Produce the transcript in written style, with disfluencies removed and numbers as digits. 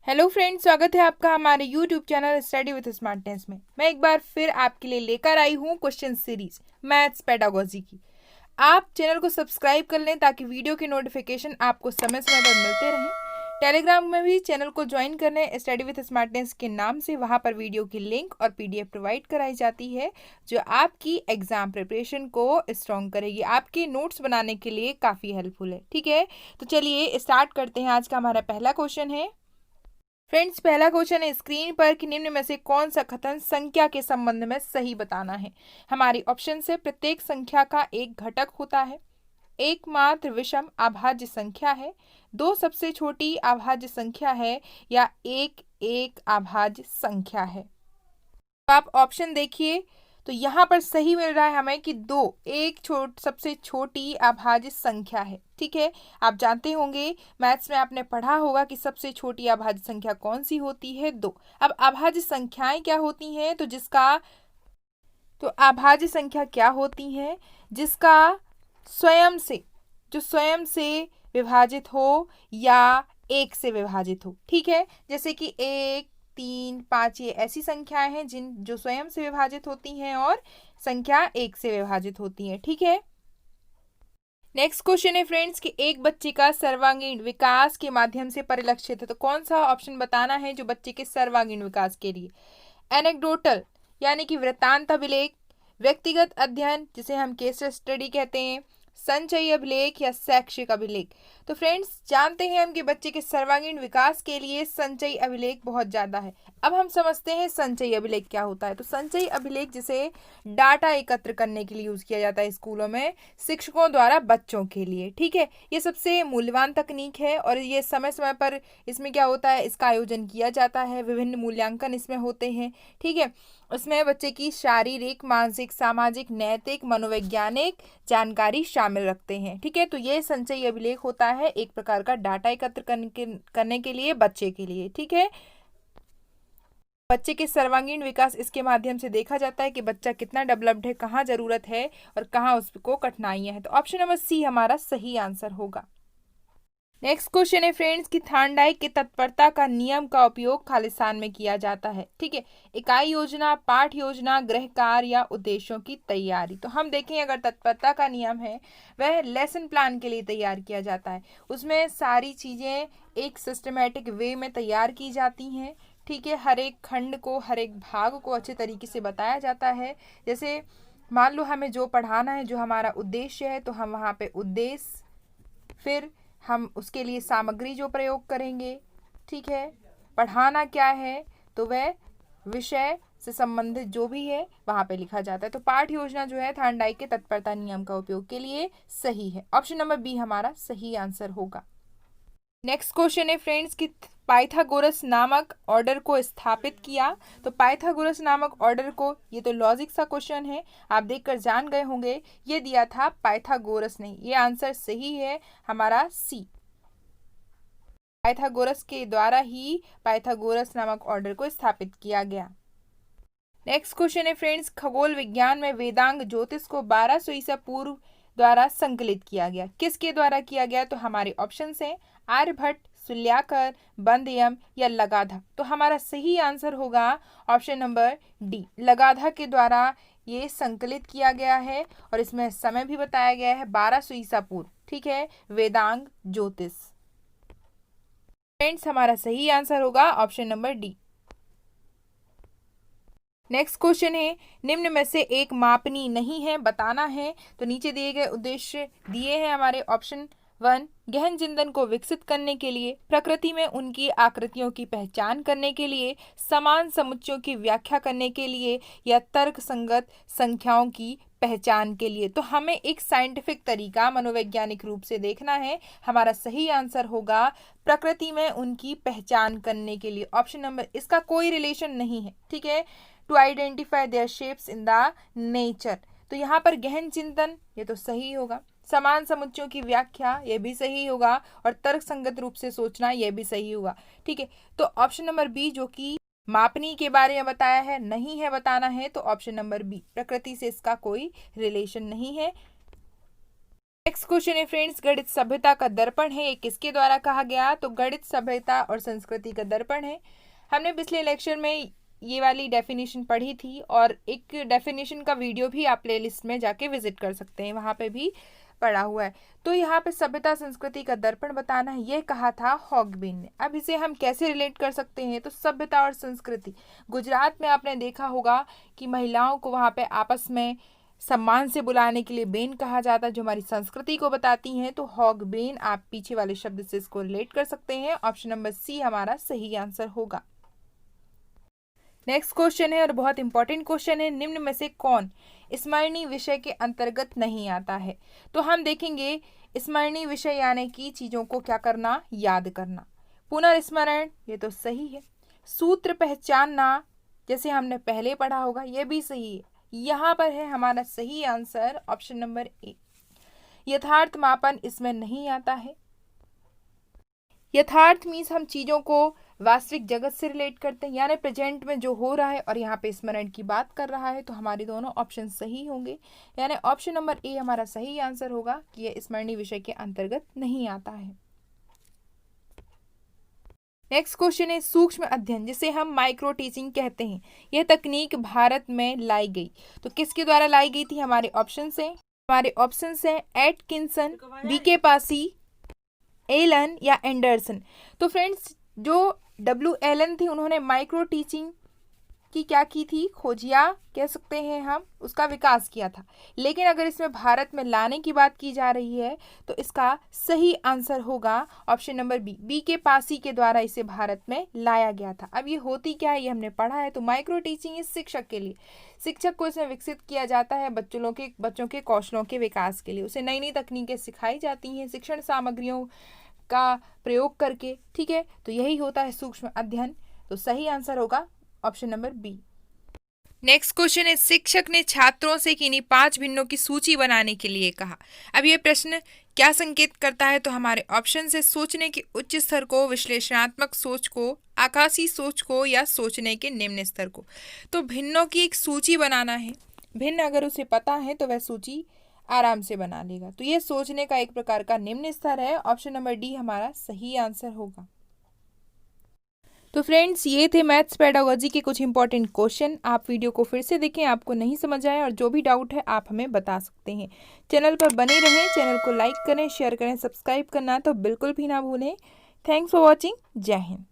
Hello friends, स्वागत है आपका हमारे YouTube channel study with smartness में। मैं एक बार फिर आपके लिए लेकर आई हूँ क्वेश्चन सीरीज मैथ्स पेडागोजी की। आप चैनल को सब्सक्राइब कर लें ताकि वीडियो की नोटिफिकेशन आपको समय समय पर मिलते रहें। टेलीग्राम में भी चैनल को ज्वाइन कर लें स्टडी विथ स्मार्टनेस के नाम से। वहाँ पर वीडियो की लिंक और पीडीएफ प्रोवाइड कराई जाती है जो आपकी एग्जाम प्रिपरेशन को स्ट्रॉन्ग करेगी, आपके नोट्स बनाने के लिए काफ़ी हेल्पफुल है। ठीक है, तो चलिए स्टार्ट करते हैं। आज का हमारा पहला क्वेश्चन है फ्रेंड्स, पहला क्वेश्चन है स्क्रीन पर कि निम्न में से कौन सा कथन संख्या के संबंध में सही बताना है। हमारी ऑप्शन से प्रत्येक संख्या का एक घटक होता है, एकमात्र विषम अभाज्य संख्या है, दो सबसे छोटी अभाज्य संख्या है, या एक एक अभाज्य संख्या है। तो आप ऑप्शन देखिए तो यहाँ पर सही मिल रहा है हमें कि दो एक सबसे छोटी अभाज्य संख्या है। ठीक है, आप जानते होंगे मैथ्स में आपने पढ़ा होगा कि सबसे छोटी अभाज्य संख्या कौन सी होती है, दो। अब अभाज्य संख्याएं क्या होती हैं, तो अभाज्य संख्या क्या होती है जिसका स्वयं से विभाजित हो या एक से विभाजित हो। ठीक है, जैसे कि एक, तीन, पाँच, ये ऐसी संख्याएं हैं जो स्वयं से विभाजित होती हैं और संख्या एक से विभाजित होती है। ठीक है, नेक्स्ट क्वेश्चन है फ्रेंड्स कि एक बच्चे का सर्वांगीण विकास के माध्यम से परिलक्षित है। तो कौन सा ऑप्शन बताना है जो बच्चे के सर्वांगीण विकास के लिए? एनेक्डोटल यानी कि वृत्तांत अभिलेख, व्यक्तिगत अध्ययन जिसे हम केस स्टडी कहते हैं, संचयी अभिलेख या शैक्षिक अभिलेख। तो फ्रेंड्स, जानते हैं हम कि बच्चे के सर्वांगीण विकास के लिए संचयी अभिलेख बहुत ज़्यादा है। अब हम समझते हैं संचयी अभिलेख क्या होता है। तो संचयी अभिलेख जिसे डाटा एकत्र करने के लिए यूज़ किया जाता है स्कूलों में शिक्षकों द्वारा बच्चों के लिए। ठीक है, ये सबसे मूल्यवान तकनीक है और ये समय समय पर इसमें क्या होता है, इसका आयोजन किया जाता है, विभिन्न मूल्यांकन इसमें होते हैं। ठीक है, उसमें बच्चे की शारीरिक, मानसिक, सामाजिक, नैतिक, मनोवैज्ञानिक जानकारी शामिल रखते हैं। ठीक है, तो ये संचयी अभिलेख होता है एक प्रकार का डाटा एकत्र करने के लिए बच्चे के लिए। ठीक है, बच्चे के सर्वांगीण विकास इसके माध्यम से देखा जाता है कि बच्चा कितना डेवलप्ड है, कहाँ जरूरत है और कहाँ उसको कठिनाइयां हैं। तो ऑप्शन नंबर सी हमारा सही आंसर होगा। नेक्स्ट क्वेश्चन है फ्रेंड्स कि थार्नडाइक के तत्परता का नियम का उपयोग खालिस्तान में किया जाता है। ठीक है, इकाई योजना, पाठ योजना, गृह कार्य या उद्देश्यों की तैयारी। तो हम देखें अगर तत्परता का नियम है वह लेसन प्लान के लिए तैयार किया जाता है। उसमें सारी चीजें एक सिस्टमेटिक वे में तैयार की जाती हैं। ठीक है, हर एक खंड को, हर एक भाग को अच्छे तरीके से बताया जाता है। जैसे मान लो हमें जो पढ़ाना है, जो हमारा उद्देश्य है, तो हम वहाँ पे उद्देश्य, फिर हम उसके लिए सामग्री जो प्रयोग करेंगे, ठीक है, पढ़ाना क्या है, तो वह विषय से संबंधित जो भी है वहाँ पे लिखा जाता है। तो पाठ योजना जो है थार्नडाइक के तत्परता नियम का उपयोग के लिए सही है। ऑप्शन नंबर बी हमारा सही आंसर होगा। नेक्स्ट क्वेश्चन है फ्रेंड्स कि पाइथागोरस नामक ऑर्डर को स्थापित किया। तो पाइथागोरस नामक ऑर्डर को, ये तो लॉजिक सा क्वेश्चन है, आप देखकर जान गए होंगे, ये दिया था पाइथागोरस ने। ये आंसर सही है हमारा सी। पाइथागोरस के द्वारा ही पाइथागोरस नामक ऑर्डर को स्थापित किया गया। नेक्स्ट क्वेश्चन है फ्रेंड्स, खगोल विज्ञान में वेदांग ज्योतिष को 1200 ईसा पूर्व द्वारा संकलित किया गया। किसके द्वारा किया गया? तो हमारे ऑप्शन हैं आर्यभट्ट, शूल्याकर, बंदयम या लगाधा। तो हमारा सही आंसर होगा ऑप्शन नंबर डी, लगाधा के द्वारा ये संकलित किया गया है और इसमें समय भी बताया गया है 1200 ईसा पूर्व। ठीक है, वेदांग ज्योतिष। फ्रेंड्स, हमारा सही आंसर होगा option number D. Next question है निम्न में से एक मापनी नहीं है, बताना है। तो नीचे दिए गए उद्देश्य दिए हैं हमारे ऑप्शन 1, गहन चिंतन को विकसित करने के लिए, प्रकृति में उनकी आकृतियों की पहचान करने के लिए, समान समुच्चयों की व्याख्या करने के लिए, या तर्क संगत संख्याओं की पहचान के लिए। तो हमें एक साइंटिफिक तरीका, मनोवैज्ञानिक रूप से देखना है। हमारा सही आंसर होगा प्रकृति में उनकी पहचान करने के लिए। ऑप्शन नंबर, इसका कोई रिलेशन नहीं है। ठीक है, to identify their shapes in the nature. तो यहाँ पर गहन चिंतन, ये तो सही होगा। समान समुच्चयों की व्याख्या, ये भी सही होगा। और तर्क संगत रूप से सोचना, ये भी सही होगा। ठीक है, तो ऑप्शन नंबर बी जो कि मापनी के बारे में बताया है, नहीं है बताना है, तो ऑप्शन नंबर बी, प्रकृति से इसका कोई रिलेशन नहीं है। नेक्स्ट क्वेश्चन है फ्रेंड्स, गणित सभ्यता का दर्पण है, ये किसके द्वारा कहा गया? तो गणित सभ्यता और संस्कृति का दर्पण है। हमने पिछले लेक्चर में ये वाली डेफिनेशन पढ़ी थी और एक डेफिनेशन का वीडियो भी आप प्लेलिस्ट में जाके विजिट कर सकते हैं, वहाँ पे भी पढ़ा हुआ है। तो यहाँ पे सभ्यता संस्कृति का दर्पण बताना है, ये कहा था हॉगबीन ने। अब इसे हम कैसे रिलेट कर सकते हैं? तो सभ्यता और संस्कृति, गुजरात में आपने देखा होगा कि महिलाओं को वहाँ पे आपस में सम्मान से बुलाने के लिए बेन कहा जाता है, जो हमारी संस्कृति को बताती हैं। तो हॉग बेन, आप पीछे वाले शब्द से इसको रिलेट कर सकते हैं। ऑप्शन नंबर सी हमारा सही आंसर होगा। नेक्स्ट क्वेश्चन है और बहुत इंपॉर्टेंट क्वेश्चन है, निम्न में से कौन स्मरणीय विषय के अंतर्गत नहीं आता है? तो हम देखेंगे स्मरणीय विषय यानी कि चीजों को क्या करना, याद करना। पुनर्स्मरण, ये तो सही है। सूत्र पहचानना, जैसे हमने पहले पढ़ा होगा, ये भी सही है। यहाँ पर है हमारा सही आंसर ऑप्शन नंबर ए। यथार्थ मापन इसमें नहीं आता है। यथार्थ मीन्स हम चीजों को वास्तविक जगत से रिलेट करते हैं, यानी प्रेजेंट में जो हो रहा है, और यहाँ पे स्मरण की बात कर रहा है। तो हमारे दोनों ऑप्शन सही होंगे, यानी ऑप्शन नंबर ए हमारा सही आंसर होगा कि यह स्मरणीय विषय के अंतर्गत नहीं आता है। नेक्स्ट क्वेश्चन है सूक्ष्म अध्ययन, जिसे हम माइक्रो टीचिंग कहते हैं, यह तकनीक भारत में लाई गई। तो किसके द्वारा लाई गई थी? हमारे ऑप्शन है एटकिंसन, बीके पासी, एलन या एंडरसन। तो फ्रेंड्स, जो डब्ल्यू एलन थी, उन्होंने माइक्रो टीचिंग की क्या की थी? खोजिया कह सकते हैं हम, उसका विकास किया था। लेकिन अगर इसमें भारत में लाने की बात की जा रही है तो इसका सही आंसर होगा option number B, B K Pasi के द्वारा इसे भारत में लाया गया था। अब ये होती क्या है, ये हमने पढ़ा है। तो माइक्रो टीचिंग इस शिक्षक के लिए, शिक्षक को इसमें विकसित किया जाता है बच्चों के कौशलों के विकास के लिए। उसे नई नई तकनीकें सिखाई जाती हैं शिक्षण सामग्रियों का प्रयोग करके, ठीक है। तो यही होता है सूक्ष्म अध्ययन। तो सही आंसर होगा option number B. Next question है, शिक्षक ने छात्रों से किन्हीं 5 भिन्नों की सूची बनाने के लिए कहा। अब ये प्रश्न क्या संकेत करता है? तो हमारे ऑप्शन से सोचने के उच्च स्तर को, विश्लेषणात्मक सोच को, आकाशीय सोच को, या सोचने के निम्न स्तर को। तो भिन्नों की एक सूची बनाना है, भिन्न अगर उसे पता है तो वह सूची आराम से बना लेगा। तो ये सोचने का एक प्रकार का निम्न स्तर है। ऑप्शन नंबर डी हमारा सही आंसर होगा। तो फ्रेंड्स, ये थे मैथ्स पेडागोजी के कुछ इंपॉर्टेंट क्वेश्चन। आप वीडियो को फिर से देखें, आपको नहीं समझ आए और जो भी डाउट है आप हमें बता सकते हैं। चैनल पर बने रहें, चैनल को लाइक करें, शेयर करें, सब्सक्राइब करना तो बिल्कुल भी ना भूलें। Thanks for watching. जय हिंद।